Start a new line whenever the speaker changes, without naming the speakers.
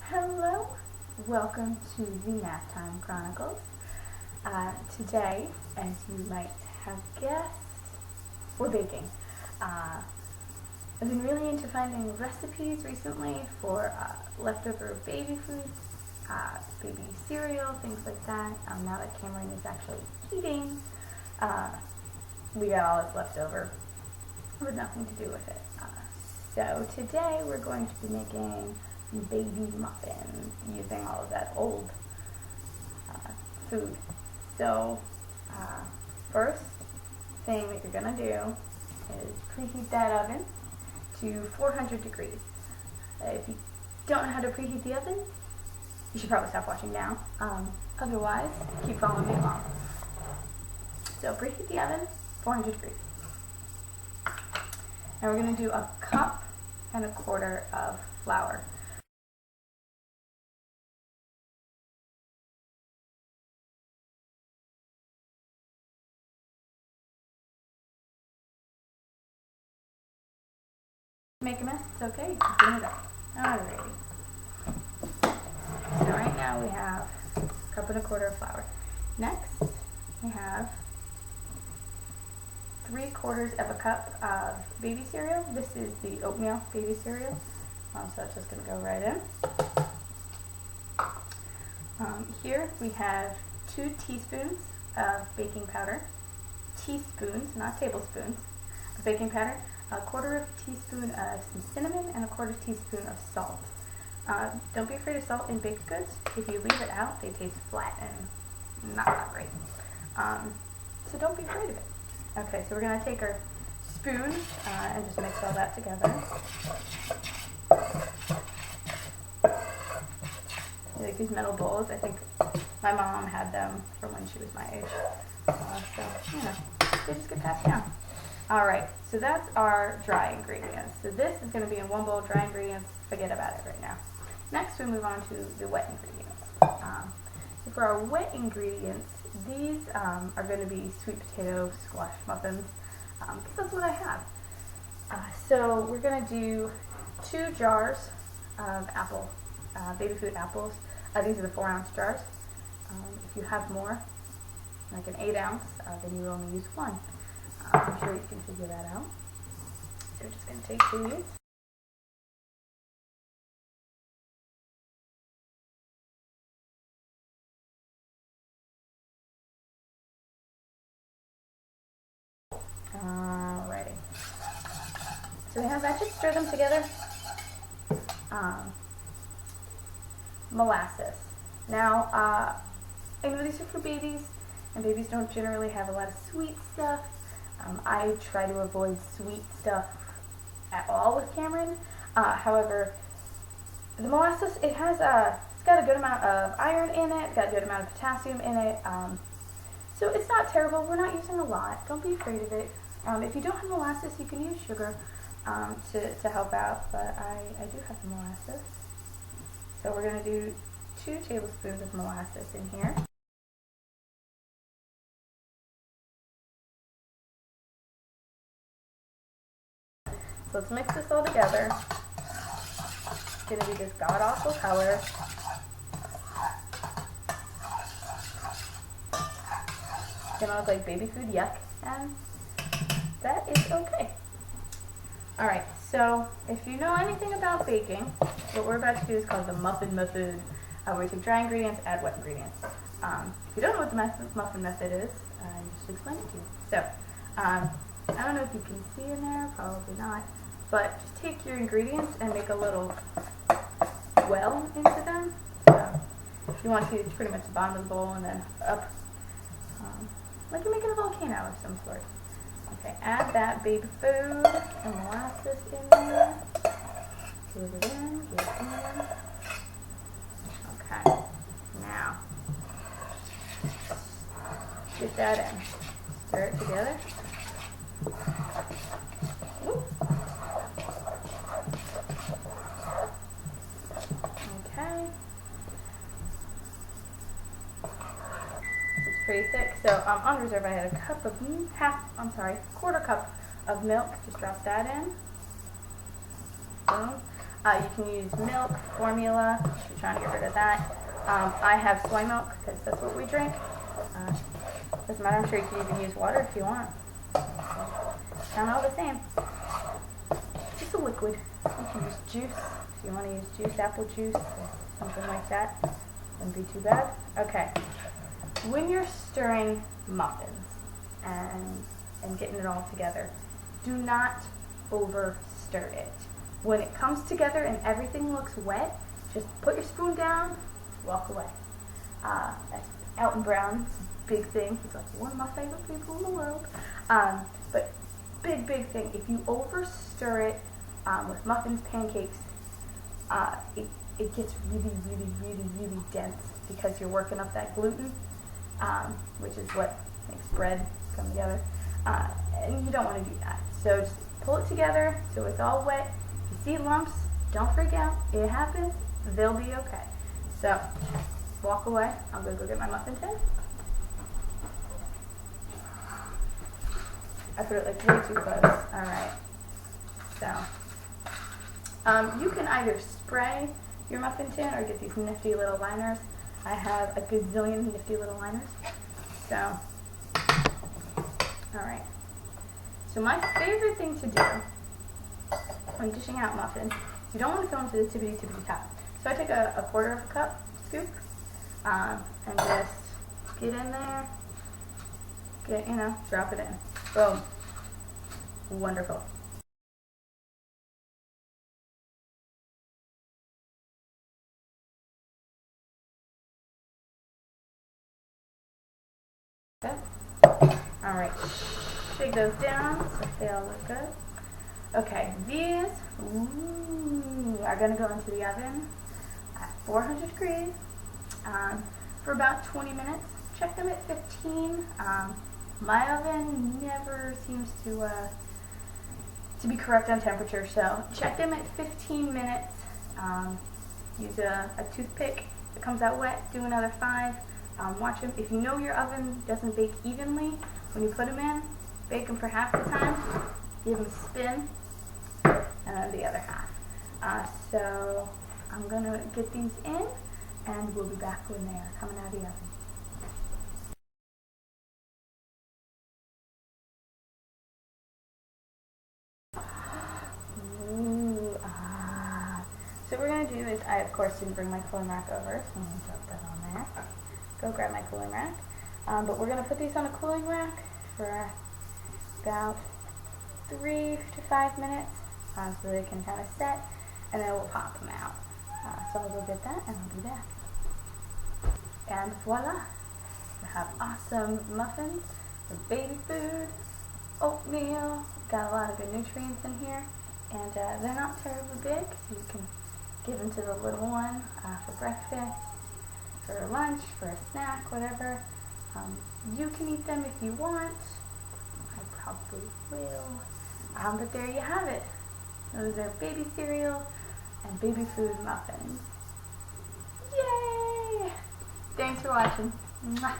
Hello, welcome to the Nap Time Chronicles. Today, as you might have guessed, we're baking. I've been really into finding recipes recently for leftover baby food, baby cereal, things like that. Now that Cameron is actually eating, we got all that's left over with nothing to do with it. So today we're going to be making baby muffins using all of that old food. So first thing that you're gonna do is preheat that oven to 400 degrees. If you don't know how to preheat the oven, you should probably stop watching now. Otherwise, keep following me along. So preheat the oven, 400 degrees. Now we're gonna do 1.25 cups of flour. Make a mess, it's okay, you can clean it up. Alrighty. So right now we have 1.25 cups of flour. Next, we have 3/4 cup of baby cereal. This is the oatmeal baby cereal. So that's just gonna go right in. Here we have 2 teaspoons of baking powder. Teaspoons, not tablespoons, of baking powder. 1/4 teaspoon of some cinnamon and 1/4 teaspoon of salt. Don't be afraid of salt in baked goods. If you leave it out, they taste flat and not that great. So don't be afraid of it. Okay, so we're going to take our spoon and just mix all that together. Like these metal bowls, I think my mom had them from when she was my age. So, you know, they just get passed down. Alright, so that's our dry ingredients. So this is going to be in one bowl, dry ingredients, forget about it right now. Next we move on to the wet ingredients. So for our wet ingredients, these are going to be sweet potato squash muffins, because that's what I have. So we're going to do 2 jars of baby food apples. These are the 4-ounce jars. If you have more, like an 8-ounce, then you only use 1. I'm sure you can figure that out. So we're just going to take these. Alrighty. So we have that. Just stir them together. Molasses. Now, I know these are for babies, and babies don't generally have a lot of sweet stuff. I try to avoid sweet stuff at all with Cameron. However, the molasses, it's got a good amount of iron in it, it's got a good amount of potassium in it. So it's not terrible. We're not using a lot. Don't be afraid of it. If you don't have molasses, you can use sugar to help out, but I do have the molasses. So we're going to do 2 tablespoons of molasses in here. So let's mix this all together. It's going to be this god-awful color. It's going to look like baby food yuck, and that is okay. Alright, so if you know anything about baking, what we're about to do is called the muffin method, where we take dry ingredients, add wet ingredients. If you don't know what the muffin method is, I just explain it to you. So, I don't know if you can see in there, probably not, but just take your ingredients and make a little well into them. So, if you want to, it's pretty much the bottom of the bowl and then up, like you're making a volcano of some sort. Okay, add that baby food and molasses in there. Give it in, give it in. Okay, now get that in. Stir it together. Whoop. Okay. It's pretty thick. So on reserve I had a cup of 1/4 cup of milk. Just drop that in. Boom. You can use milk, formula, if you're trying to get rid of that. I have soy milk because that's what we drink. Doesn't matter, I'm sure you can even use water if you want. Sound all the same. Just a liquid. You can use juice if you want to use juice, apple juice, or something like that. Wouldn't be too bad. Okay. When you're stirring muffins and getting it all together, do not over stir it. When it comes together and everything looks wet, just put your spoon down, walk away. That's Alton Brown's big thing. He's like one of my favorite people in the world. But big thing, if you over stir it with muffins, pancakes, it gets really dense because you're working up that gluten, which is what makes bread come together. And you don't want to do that. So just pull it together so it's all wet. If you see lumps, don't freak out. It happens. They'll be okay. So walk away. I'm going to go get my muffin tin. I put it like way too close. Alright. So you can either spray your muffin tin or get these nifty little liners. I have a gazillion nifty little liners. So, alright. So my favorite thing to do when dishing out muffins, you don't want to fill into the tippity top. So I take a quarter of a cup scoop and just get in there, drop it in. Boom. Wonderful. Good. Alright. Shake those down so they all look good. Okay, these are going to go into the oven at 400 degrees for about 20 minutes. Check them at 15. My oven never seems to be correct on temperature, so check them at 15 minutes. Use a toothpick. If it comes out wet, do another 5. Watch them. If you know your oven doesn't bake evenly when you put them in, bake them for half the time, give them a spin, and then the other half. So I'm going to get these in, and we'll be back when they're coming out of the oven. So what we're going to do is, I of course didn't bring my cooling rack over, so I'm going to drop that on there. Go grab my cooling rack. But we're going to put these on a cooling rack for about 3 to 5 minutes so they can kind of set, and then we'll pop them out. So I'll go get that and I'll be back. And voila! We have awesome muffins with baby food, oatmeal, got a lot of good nutrients in here, and they're not terribly big, so you can give them to the little one for breakfast, for lunch, for a snack, whatever. You can eat them if you want. I probably will. But there you have it. Those are baby cereal and baby food muffins. Yay! Thanks for watching. Mwah.